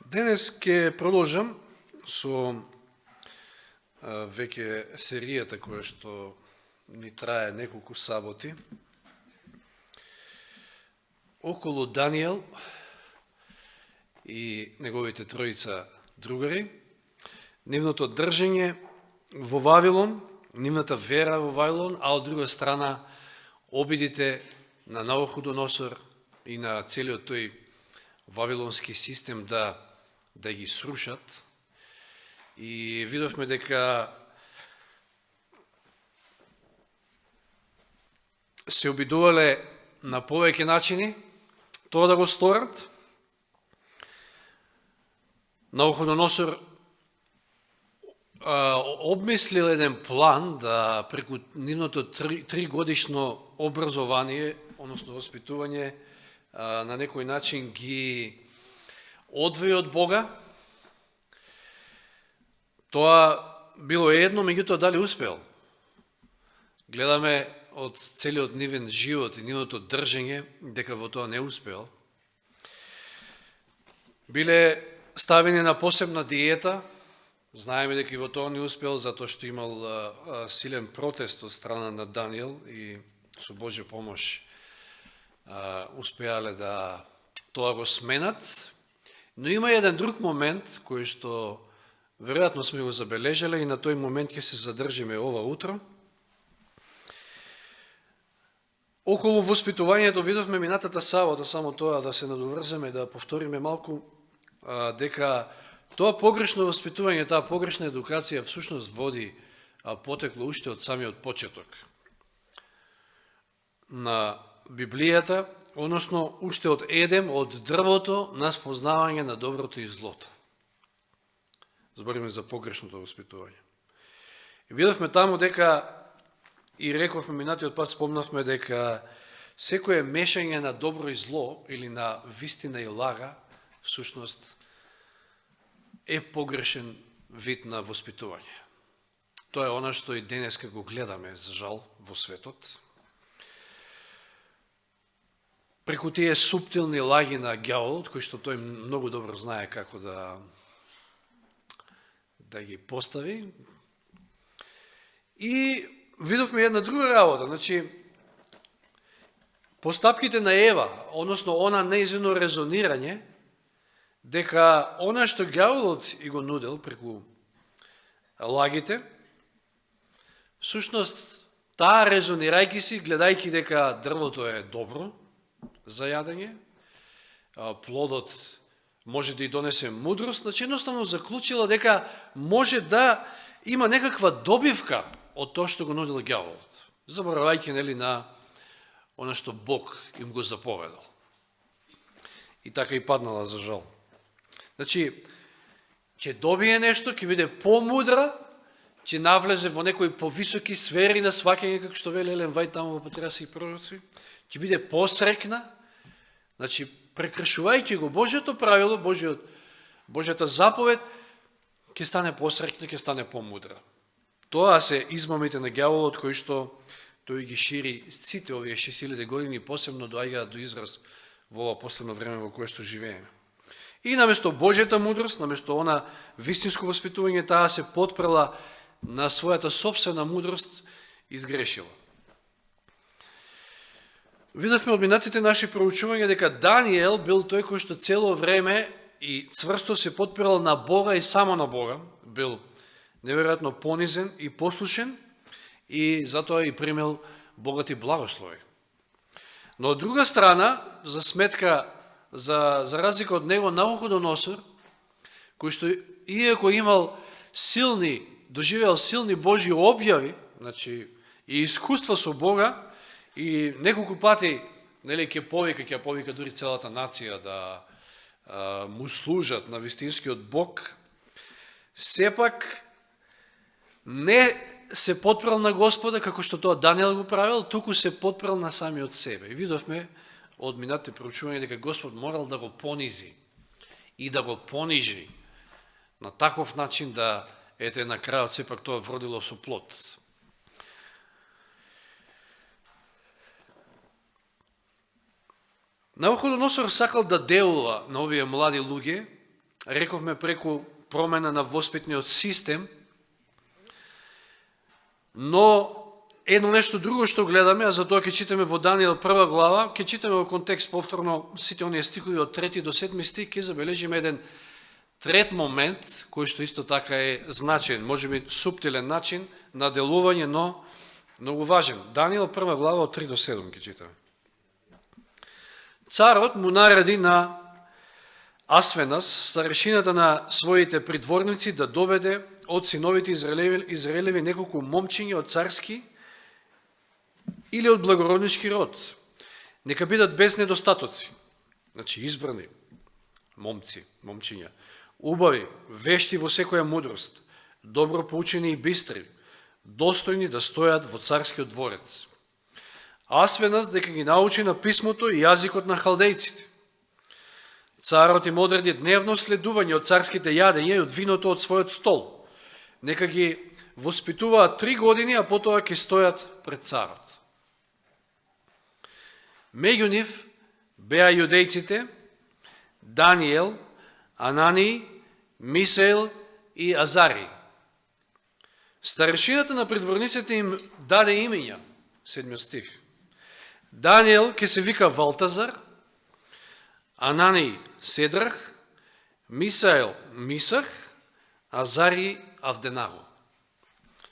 Денес ќе продолжам со веќе серијата која што ни трае неколку саботи околу Данијел и неговите тројца другари, нивното држење во Вавилон, нивната вера во Вавилон, а од друга страна обидите на Навуходоносор и на целиот тој вавилонски систем да ги срушат. И видовме дека се обидувале на повеќе начини тоа да го сторат. Навуходоносор обмислил еден план да преку нивното 3 годишно образование, односно воспитување, на некој начин ги одвои од Бога. Тоа било едно, меѓутоа дали успел? Гледаме од целиот нивен живот и нивното држење дека во тоа не успел. Биле ставени на посебна диета. Знаеме дека и во тоа не успел, затоа што имал силен протест од страна на Данијел и со Божја помош успеале да тоа го сменат. Но има еден друг момент кој што веројатно сме го забележале и на тој момент ќе се задржиме ова утро. Околу воспитувањето видовме минатата сабота, само тоа да се надоврземе, да повториме малку, дека тоа погрешно воспитување, таа погрешна едукација всушност води потекло уште од самиот почеток на Библијата, односно уште од Едем, од дрвото на спознавање на доброто и злото. Збориме за погрешното воспитување. И видовме таму дека, и рековме минатиот пат, спомнавме дека секое мешање на добро и зло, или на вистина и лага, всушност е погрешен вид на воспитување. Тоа е она што и денеска го гледаме, за жал, во светот. Преку тие суптилни лаги на ѓаволот, кои што тој многу добро знае како да ги постави. И видовме една друга работа, значи, постапките на Ева, односно она неизвино резонирање, дека она што ѓаволот и го нудел преку лагите, всушност, таа резонирајќи си, гледајќи дека дрвото е добро за јадење, плодот може да и донесе мудрост, значи едноставно заклучила дека може да има некаква добивка од тоа што го нудил ѓаволот, заборавајќи на она што Бог им го заповедал. И така и паднала, за жал. Значи, ќе добие нешто, ќе биде помудра, ќе навлезе во некои повисоки сфери на сваќање, како што вели Елен Вајт таму во Патриарси и пророци, ќе биде посрекна, значи, прекршувајќи го Божјото правило, Божјата заповед, ќе стане посрекна, ќе стане помудра. Тоа се измамите на ѓаволот кои што тој ги шири сите овие 6000 години, посебно доаѓаат до израз во ова последно време во кое што живееме. И наместо Божјата мудрост, наместо она вистинско воспитување, таа се потпрела на својата собствена мудрост, изгрешила. Видовме од минатите наши проучувања дека Данијел бил тој кој што цело време и цврсто се потпирал на Бога и само на Бога, бил неверојатно понизен и послушен и затоа и примел богати благослови. Но од друга страна, за сметка, за разлика од него, Навуходоносор, кој што иако имал доживеал силни Божји објави, значи и искуства со Бога, и неколку пати ќе повика дури целата нација да му служат на вистинскиот Бог, сепак не се потпрел на Господа, како што тоа Данијел го правил, туку се потпрел на самиот себе. И видовме од минатите проучувања дека Господ морал да го понизи и да го понижи на таков начин да на крајот сепак тоа вродило со плод. Навуходоносор сакал да делува на овие млади луѓе рековме преку промена на воспитниот систем, но едно нешто друго што гледаме, а затоа ќе читаме во Даниел 1 глава, ќе читаме во контекст повторно сите оние стихови од 3 до 7 стих, ќе забележиме еден трет момент, кој што исто така е значен, можеби суптилен начин на делување, но многу важен. Даниел 1 глава од 3 до 7 ќе читаме. Царот му нареди на Асвенас, старешината на своите придворници, да доведе од синовите Израелеви неколку момчиња од царски или од благороднички род. Нека бидат без недостатоци, значи избрани момци, момчиња, убави, вешти во секоја мудрост, добро поучени и бистри, достојни да стојат во царскиот дворец. Асвенас дека ги научи на писмото и јазикот на халдејците. Царот им одреди дневно следување од царските јадења и од виното од својот стол. Нека ги воспитуваат 3 години, а потоа ќе стојат пред царот. Меѓу нив беа јудејците Даниел, Анани, Мисаел и Азари. Старешината на придворниците им даде имења, 7 стих. Даниел ќе се вика Валтазар, Анани Седрах, Мисаел Мисах, Азари Авденаго.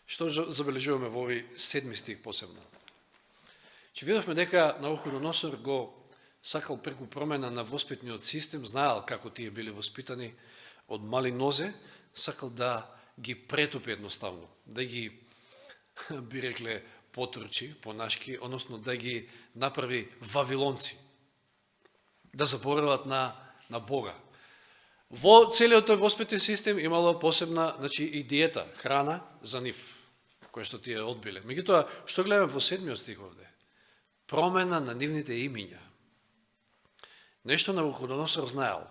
Што забележуваме во овој 7 стих посебно? Че видовме дека Навуходоносор го сакал преку промена на воспитниот систем, знаел како тие били воспитани од мали нозе, сакал да ги претопи едноставно, да ги, би рекле, потручи, понашки, односно да ги направи вавилонци, да заборават на Бога. Во целиот тој воспитен систем имало посебна, значи, и диета, храна за нив, која што тие одбиле. Меѓутоа, што гледаме во 7 стих овде? Промена на нивните имиња. Нешто Навуходоносор знаел,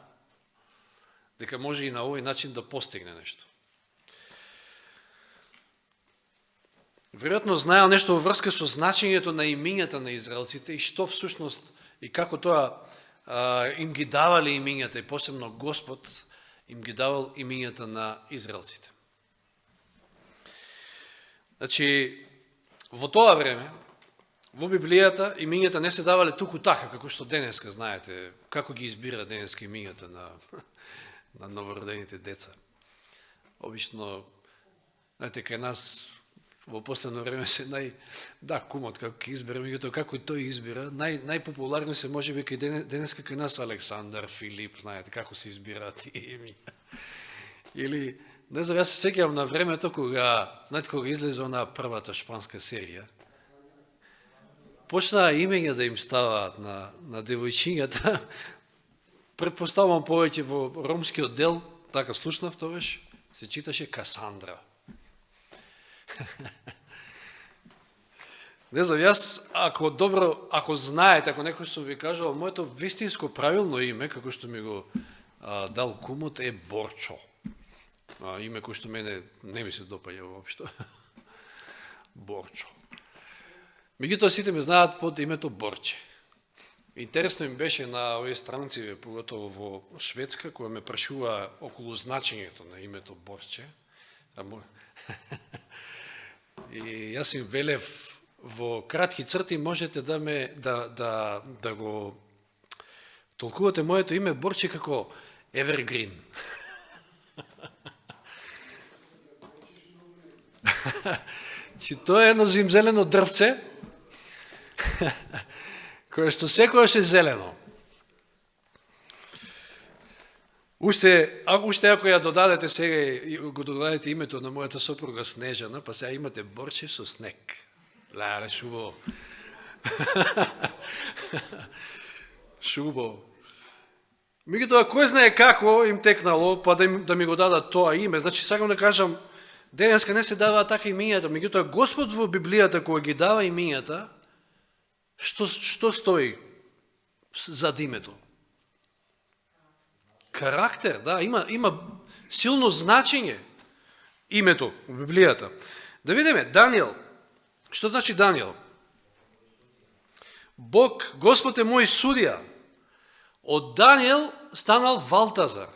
дека може и на овој начин да постигне нешто. Веројатно знаел нешто во врска со значењето на имињата на израелците и што всушност и како тоа им ги давале имињата, и посебно Господ им ги давал имињата на израелците. Значи, во тоа време, во Библијата, имињата не се давале туку така, како што денеска, знаете, како ги избира денеска имињата на новородените деца. Обично, знаете, кај нас во последно време се кумот како ќе избира, меѓутоа како и тој избира, најпопуларни се можеби кај денеска кај нас Александар, Филип, знаете како се избираат тие имиња. Или, не знам, јас се сеќавам на времето кога, знаете кога излезе она првата шпанска серија, почнаа имења да им ставаат на девојчињата, предпоставувам повеќе во ромскиот дел, така слушнав тогаш, се читаше Касандра. Не знам, јас, ако знаете, ако некој што ви кажал, моето вистинско правилно име, како што ми го дал кумот, е Борчо. Име кој што мене не ми се допаѓа воопшто. Борчо. Меѓутоа сите ме знаат под името Борче. Интересно им беше на овие странци, поготово во Шведска, која ме прашува околу значењето на името Борче. И јас им велев во кратки црти можете да го толкувате моето име Борче како Evergreen. Че тоа е едно зимзелено дрвце, кое што секојаш е зелено. Уште ако ја додадете сега и го додадете името на мојата сопруга Снежана, па сега имате Борче со снег. Леле, шубаво. Шубаво. Меѓутоа, кој знае како им текнало, па да ми го дадат тоа име. Значи, сакам да кажам, денеска не се даваа така имињата, меѓутоа Господ во Библијата кој ги дава имињата, што стои зад името? Карактер, да, има силно значење името во Библијата. Да видиме, Даниел. Што значи Даниел? Бог, Господ е мој судија. Од Даниел станал Валтазар.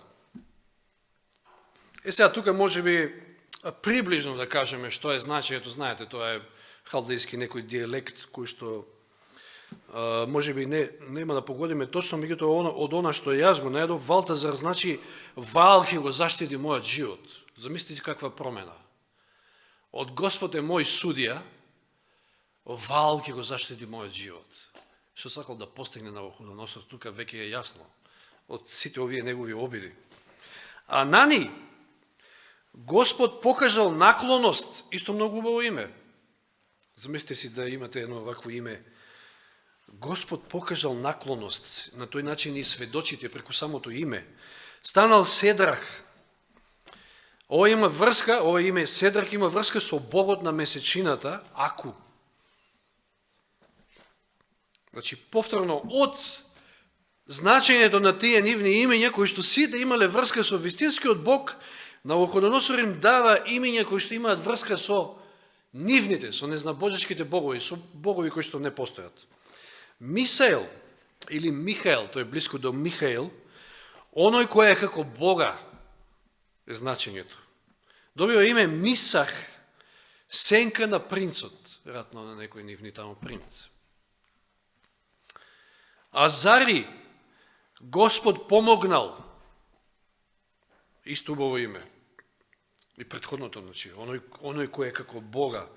Сега тука може би приближно да кажеме што е значењето, знаете, тоа е халдејски некој дијелект кој што може би нема да погодиме точно, меѓутоа од она што јас го најдов, Валтазар значи вал ќе го заштити мојот живот. Замислите каква промена. Од Господ е мој судија, вал ќе го заштити мојот живот. Што сакал да постигне Навуходоносор, тука веќе е јасно од сите овие негови обиди. А Нани, Господ покажал наклоност, исто многу убаво име. Замислите си да имате едно вакво име. Господ покажал наклоност, на тој начин и сведочите преку самото име. Станал Седрах. Ова има врска, ова име Седрах има врска со богот на месечината, Аку. Значи, повторно, од значењето на тие нивни имења, кои што сите имале врска со вистинскиот Бог, Навуходоносор им дава имења кои што имаат врска со нивните, со незнабожечките богови, со богови кои што не постојат. Мисаел, или Михаел, тој е близко до Михаел, оној кој е како Бога, е значењето. Добива име Мисах, сенка на принцот, веројатно на некој нивни тамо принц. Азари, Господ помогнал, исто убаво име. И претходното, значи, оној кој е како Бога.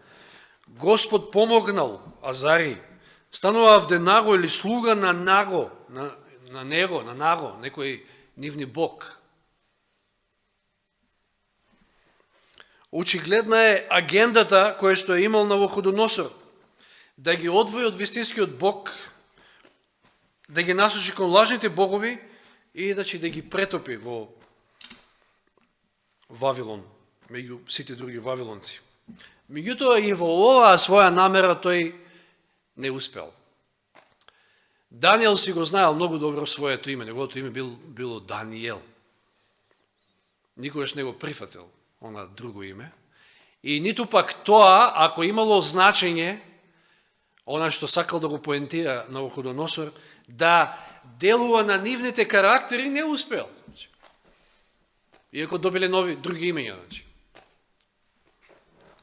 Господ помогнал, Азари, станува Авденаго или слуга на Наго, на Наго, некој нивни бог. Очигледна е агендата која што е имал Навуходоносор, да ги одвои од вистинскиот Бог, да ги насочи кон лажните богови и значи, да ги претопи во Вавилон, меѓу сите други вавилонци. Меѓутоа и во оваа своја намера тој не успел. Даниел си го знаел многу добро своето име, неговото име било Даниел. Никогаш не го прифатил она друго име. И ниту пак тоа, ако имало значење, она што сакал да го поентира Навуходоносор, да делува на нивните карактери, не успел. Иако добиле нови, други имења.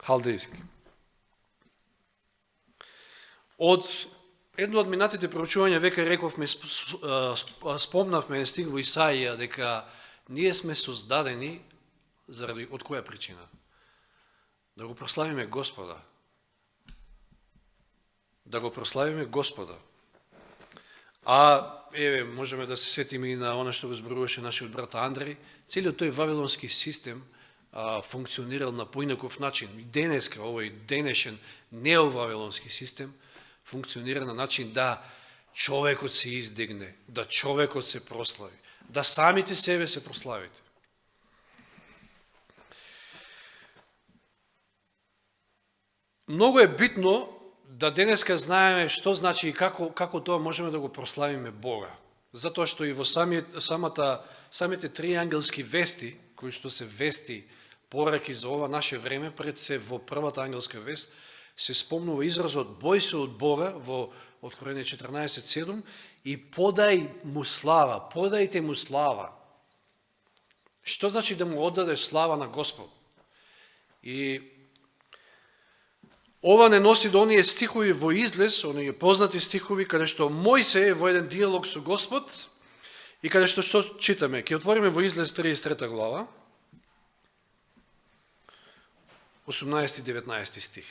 Халдејски. Од едно од минатите проучувања века рековме, спомнавме стиг во Исаија, дека ние сме создадени заради од која причина? Да го прославиме Господа. Да го прославиме Господа. А, можеме да се сетиме и на она што го зборуваше нашиот брат Андреј, целиот тој вавилонски систем функционирал на поинаков начин. И денеска, овој денешен неовавилонски систем, функционира на начин да човекот се издигне, да човекот се прослави, да самите себе се прославите. Многу е битно да денеска знаеме што значи и како тоа можеме да го прославиме Бога. Затоа што и во самите три ангелски вести, кои што се вести пораки за ова наше време, пред се во првата ангелска вест, се спомнува изразот бој се од Бога во Откровение 14:7 и подај му слава, подајте му слава. Што значи да му оддадеш слава на Господ? И ова не носи до оние стихови во Излез, оние познати стихови, каде што Мојсе е во еден диалог со Господ и каде што читаме. Ке отвориме во Излез 33 глава, 18 и 19 стих.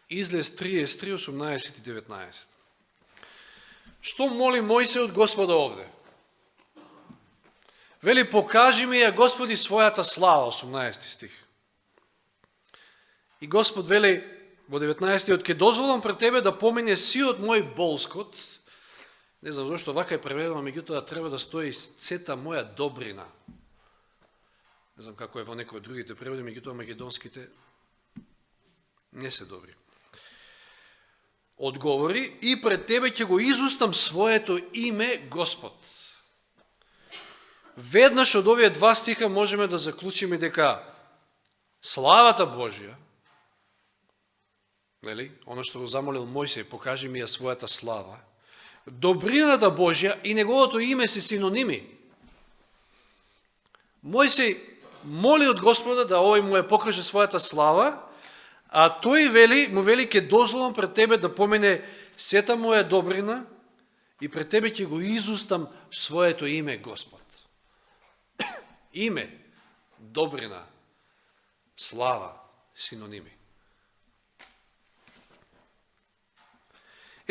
Излез 33, 18 и 19. Што моли Мојсе од Господа овде? Вели, покажи ми ја, Господи, својата слава, 18 стих. И Господ вели во 19-тиот, ке дозволам пред тебе да помине сиот мој болскот, не знам зашто вака е преведено, меѓутоа треба да стои сета моја добрина. Не знам како е во некои од другите преводи, меѓутоа македонските не се добри. Одговори, и пред тебе ќе го изустам своето име Господ. Веднаш од овие два стиха можеме да заклучиме дека славата Божја, нели, оно што го замолил Мојсей, покажи ми ја својата слава, добрината Божја и неговото име се синоними. Мојсей моли од Господа да овој му ја покаже својата слава, а тој му вели, ке дозволам пред тебе да помине сета моја добрина и пред тебе ќе го изустам своето име, Господ. Име, добрина, слава, синоними.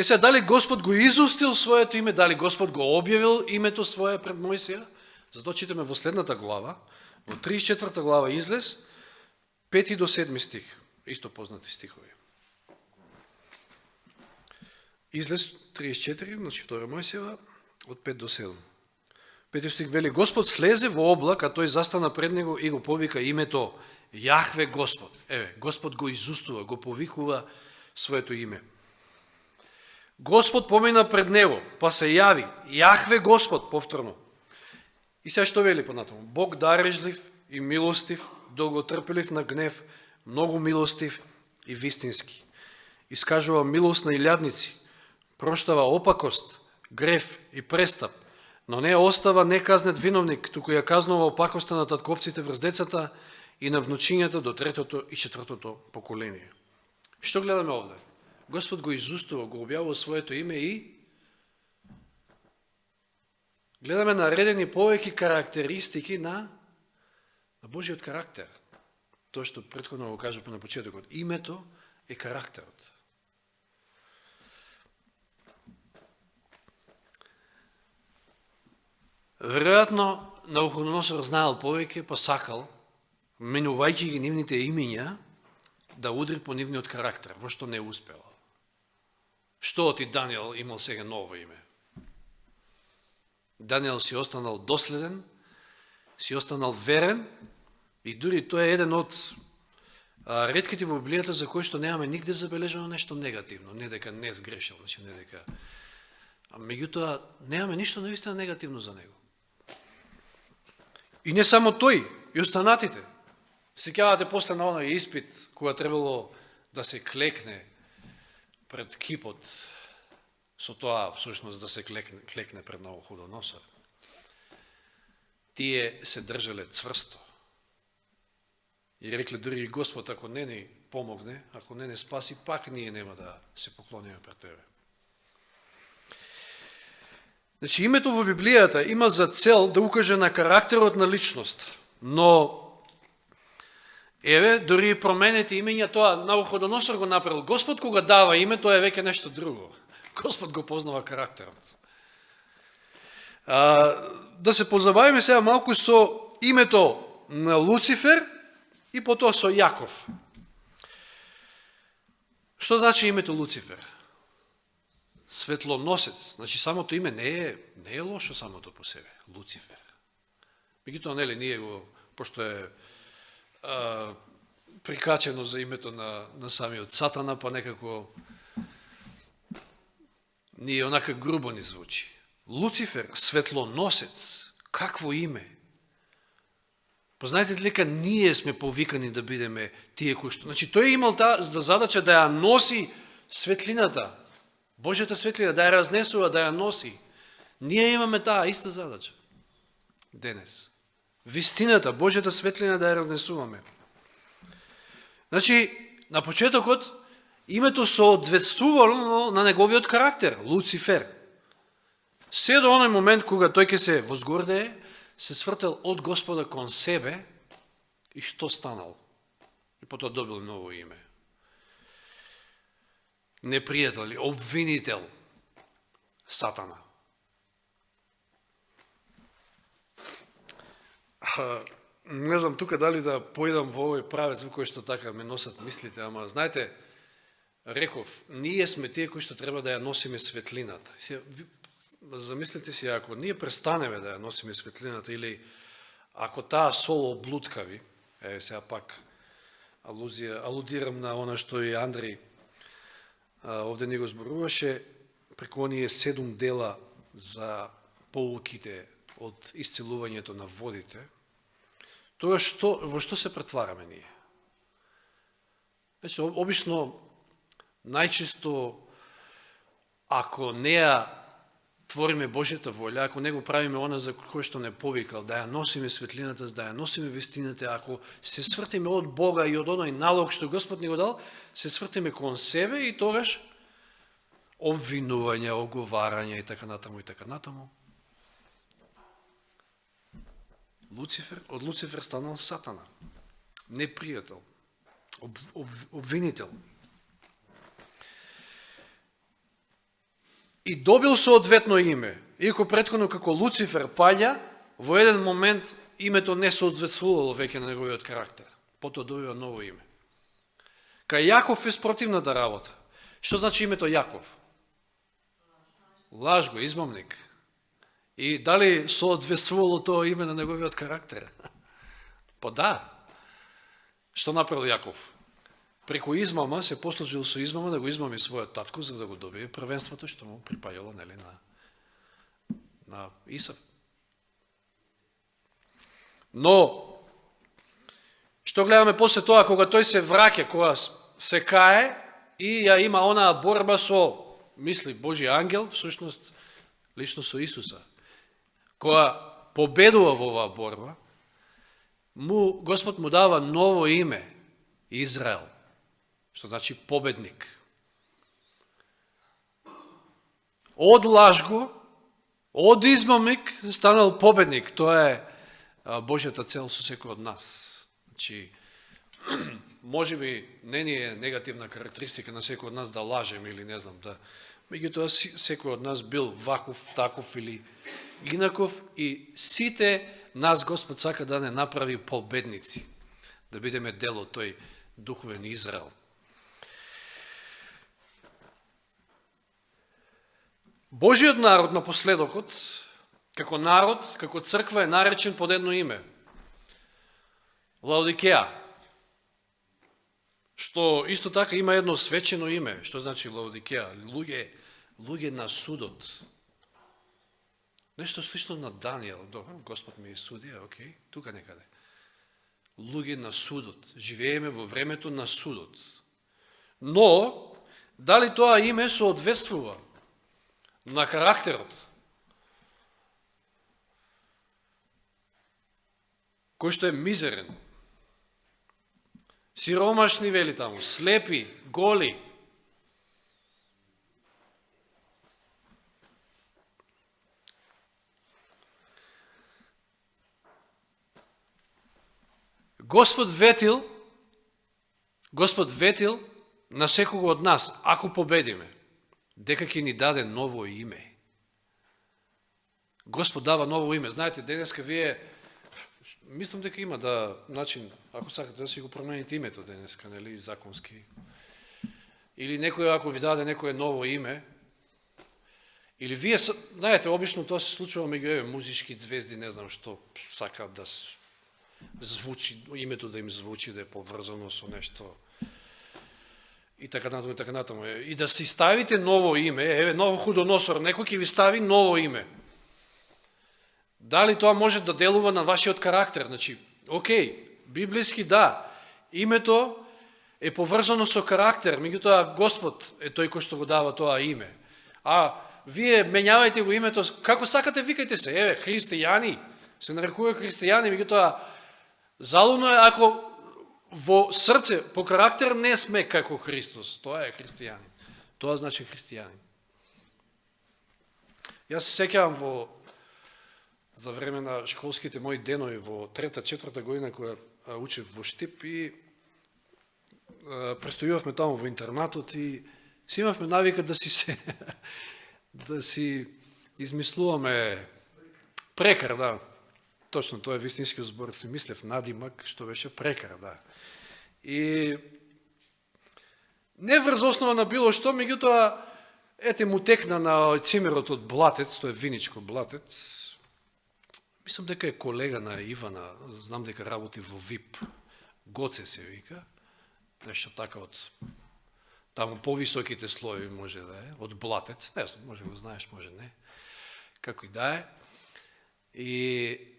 Сега, дали Господ го изустил своето име, дали Господ го објавил името свое пред Мојсија? Затоа читаме во следната глава, во 34 глава Излез, 5 до 7 стих, исто познати стихови. Излез 34, значи 2 Мојсија, од 5 до 7. 5 стих вели, Господ слезе во облак, а тој застана пред него и го повика името Јахве Господ. Еве, Господ го изустува, го повикува своето име. Господ помина пред него, па се јави, Јахве Господ, повторно. И сега што вели понатаму? Бог дарежлив и милостив, долготрпелив на гнев, многу милостив и вистински. Искажува милост на илјадници, проштава опакост, грев и престап, но не остава неказнет виновник, туку ја казнува опакоста на татковците врз децата и на внучињата до 3-то и 4-то поколение. Што гледаме овде? Господ го изустува, го објавува своето име и гледаме наредени повеќе карактеристики на Божиот карактер. Тоа што претходно го кажа на почетокот. Името е карактерот. Веројатно Навуходоносор знаел повеќе, па сакал, менувајќи ги нивните имиња, да удри по нивниот карактер, во што не успел. Што ти Даниел имал сега ново име? Даниел си останал доследен, си останал верен и дури тој е еден од ретките во Библијата за кои што немаме нигде забележано нешто негативно, не дека не сгрешил, значи не дека. А меѓутоа немаме ништо навистина негативно за него. И не само тој, и останатите. Сеќавате после на оној испит, кога требало да се клекне пред кипот, со тоа всушност да се клекне пред Навуходоносор. Тие се држале цврсто. И рекле дури и Господ, ако не ни помогне, ако не спаси, пак ние нема да се поклониме пред тебе. Значи, името во Библијата има за цел да укаже на карактерот на личност, но еве, дори променете имења, тоа Навуходоносор го направил. Господ кога дава име, тоа е веќе нешто друго. Господ го познава карактерот. Да се позабавиме сега малку со името на Луцифер и потоа со Јаков. Што значи името Луцифер? Светлоносец. Значи, самото име не е лошо самото по себе. Луцифер. Меѓутоа, нели, ние го, пошто е прикачено за името на самиот Сатана, па некако ние онака грубо ни звучи. Луцифер, светлоносец, какво име? Па знаете дека ние сме повикани да бидеме тие кои што... Значи, тој имал за задача да ја носи светлината, Божјата светлина, да ја разнесува, да ја носи. Ние имаме таа иста задача денес. Вистината, Божјата светлина да ја разнесуваме. Значи, на почетокот, името соодветствувало на неговиот карактер, Луцифер. Се до оној момент кога тој ќе се возгордее, се свртел од Господа кон себе и што станал? И потоа добил ново име. Непријател, обвинител, Сатана. Не знам тука дали да појдам во овој правец во кој што така ме носат мислите, ама знаете, реков, ние сме тие кои што треба да ја носиме светлината. Замислите си, ако ние престанеме да ја носиме светлината или ако таа сол облуткави, сега пак алудирам на она што и Андреј овде ни го зборуваше, преку оние 7 дела за поуките од исцелувањето на водите, тоа во што се претвараме ние? Значи, обично, најчесто, ако не ја твориме Божјата волја, ако не го правиме она за кој што не повикал, да ја носиме светлината, да ја носиме вистината, ако се свртиме од Бога и од оној налог што Господ ни го дал, се свртиме кон себе и тогаш обвинување, оговарање и така натаму и така натаму. Од Луцифер станал сатана, непријател, обвинител. И добил соодветно име. Иако претходно како Луцифер паѓа, во еден момент името не соодветствувало веќе на неговиот карактер. Потоа добива ново име. Кај Јаков е спротивната работа. Што значи името Јаков? Лажго, измамник. И дали соодветствувало тоа име на неговиот карактер? Па да. Што направил Јаков? Преку измама се послужил со измама да го измами својот татко за да го добие првенството што му припаѓало нели на Исав. Но што гледаме после тоа кога тој се враќа, кога се кае и ја има онаа борба со мисли Божи ангел, всушност лично со Исуса. Кога победува во оваа борба, Господ му дава ново име Израел, што значи победник. Од лажго, од измамник, станал победник. Тоа е Божјата цел со секој од нас. Значи, може би не ни е негативна карактеристика на секој од нас да лажем или не знам, да. Меѓутоа секој од нас бил ваков, таков или инаков и сите нас Господ сака да не направи победници, да бидеме дел од тој духовен Израел. Божиот народ на последокот, како народ, како црква е наречен под едно име. Лаодикеја. Што исто така има едно свечено име. Што значи Лаодикеја? Луѓе на судот. Нешто слично на Данијел. Добро, Господ ми судија, окей, тука некаде. Луѓе на судот. Живееме во времето на судот. Но, дали тоа име соодветствува на карактерот кој што е мизерен, сиромашни, вели таму, слепи, голи. Господ ветил на секого од нас, ако победиме, дека ќе ни даде ново име. Господ дава ново име. Знаете, денеска вие, мислам дека има начин, ако сакате да си го промените името денеска, нели, законски. Или некој, ако ви даде некое ново име, или вие, знаете, обично тоа се случува меѓу музички звезди, не знам што, сакаат да звучи, името да им звучи, да е поврзано со нешто, и така натаму. И да си ставите ново име, ново худоносор, некој ќе ви стави ново име. Дали тоа може да делува на вашиот карактер? Значи, окей, библиски да, името е поврзано со карактер, меѓутоа Господ е тој кој што го дава тоа име. А вие менјавајте го името, како сакате, викајте се, христијани, се нарекува христијани, меѓутоа залудно е ако во срце, по карактер не сме како Христос. Тоа е христијанин. Тоа значи христијанин. Јас се сеќавам за време на школските мои денови во 3-4 година која учев во Штип и престојувавме таму во интернатот и си имавме навика да си измислуваме прекар, да. Точно, тоа е вистинскиот збор, си мислев надимак, што беше прекар, да. И не врз основа на било што, меѓутоа, му текна на цимерот од Блатец, тоа е виничко Блатец. Мислам дека е колега на Ивана, знам дека работи во ВИП. Гоце се вика, нешто така од таму повисоките слоеви може да е, од Блатец, не знам, може го знаеш, може не, како и да е. И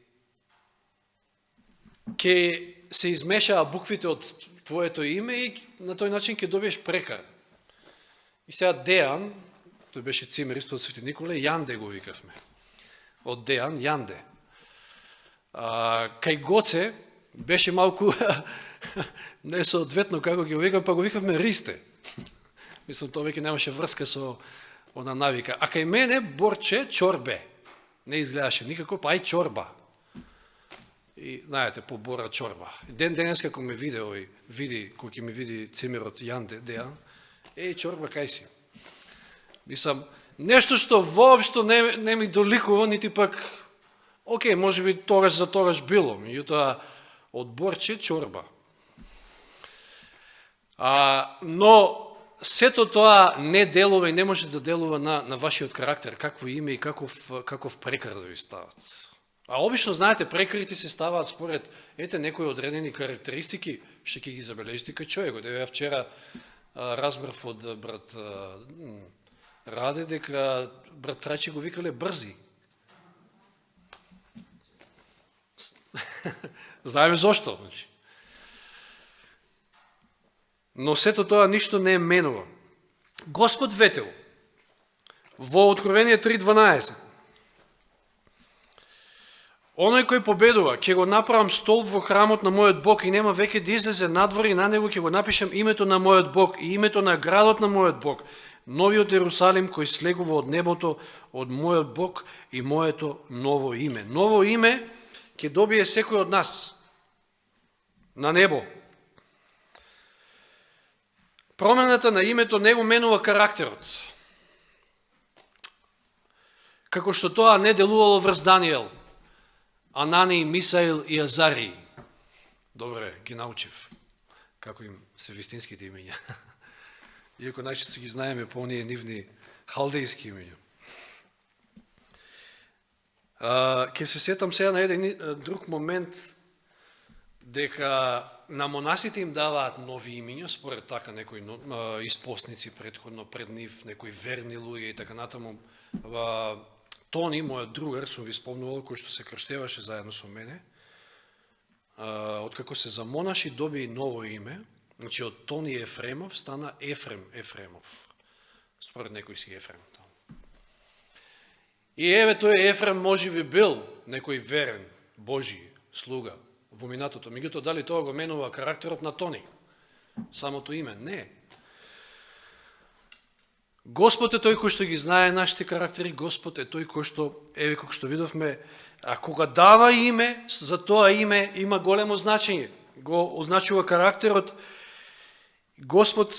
ќе се измешаа буквите од твоето име и на тој начин ќе добиеш прекар. И сега Дејан, тој беше цимер исто од Свети Николе, Јанде го викавме. Од Дејан, Јанде. Кај Гоце беше малку несоодветно како ги викам, па го викавме Ристе. Мислам, тоа веќе немаше врска со она навика. А кај мене Борче Чорбе. Не изгледаше никако, па ај Чорба. И, знаете, по Бора Чорба. Денес како ме види, кој ќе ми види цимерот Јанде, Дејан, Чорба, кај си? Мислам, нешто што воопшто не ми доликува, нити пак, окей, може би тогаш за тогаш било, меѓутоа од Борче Чорба. Но сето тоа не делува и не може да делува на вашиот карактер, какво име и каков прекар да ви стават. А обично, знаете, прекарите се ставаат според, некои одредени карактеристики, што ќе ги забележите кај човекот. Еве, вчера разбрав од брат Раде, дека брат Трачи го викале брзи. Знаеме зошто. Но сето тоа ништо не менува. Господ ветел во Откровение 3.12: оној кој победува, ќе го направам столб во храмот на мојот Бог и нема веќе да излезе надвор и на него ќе го напишам името на мојот Бог и името на градот на мојот Бог, новиот Ерусалим кој слегува од небото, од мојот Бог и моето ново име. Ново име ќе добие секој од нас на небо. Промената на името не го менува карактерот. Како што тоа не делувало врз Даниел, Анани, Мисаил и Азари. Добре, ги научив како им се вистинските имења. Иако најчесто ги знаеме по оние нивни халдејски имења. Ке се сетам сега на еден друг момент, дека на монасите им даваат нови имења, според така некои испосници предходно пред нив, некои верни луѓе и така натаму. Тони, мојот другар, сум ви спомнувал, кој што се крштеваше заедно со мене, откако се замонаши, доби ново име, значи од Тони Ефремов стана Ефрем Ефремов. Според некој си Ефрем. И еве тој Ефрем може би бил некој верен, Божи слуга во минатото. Меѓутоа, дали тоа го менува карактерот на Тони? Самото име? Не. Господ е тој кој што ги знае нашите карактери, Господ е тој кој што, еве како што видовме, кога дава име, за тоа име има големо значење. Го означува карактерот. Господ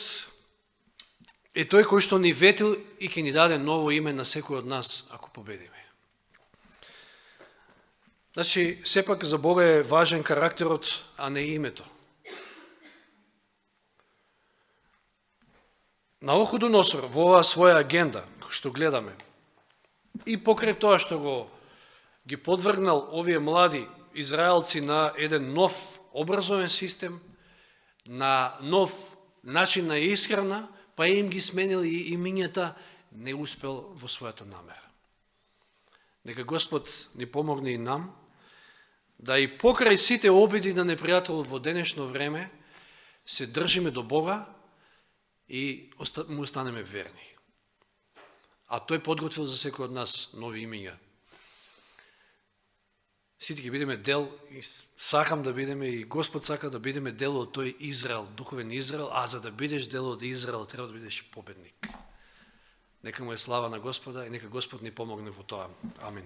е тој кој што ни ветил и ќе ни даде ново име на секој од нас, ако победиме. Значи, сепак за Бога е важен карактерот, а не името. Навуходоносор во оваа своја агенда, што гледаме, и покрај тоа што ги подвргнал овие млади израелци на еден нов образовен систем, на нов начин на исхрана, па им ги сменил и имињата, не успел во својата намера. Нека Господ ни помогне и нам, да и покрај сите обиди на непријател во денешно време, се држиме до Бога и му останеме верни. А тој подготвил за секој од нас нови имиња. Сите ќе бидеме дел, и сакам да бидеме, и Господ сака да бидеме дел од тој Израел, духовен Израел, а за да бидеш дел од Израел, треба да бидеш победник. Нека му е слава на Господа и нека Господ ни помогне во тоа. Амин.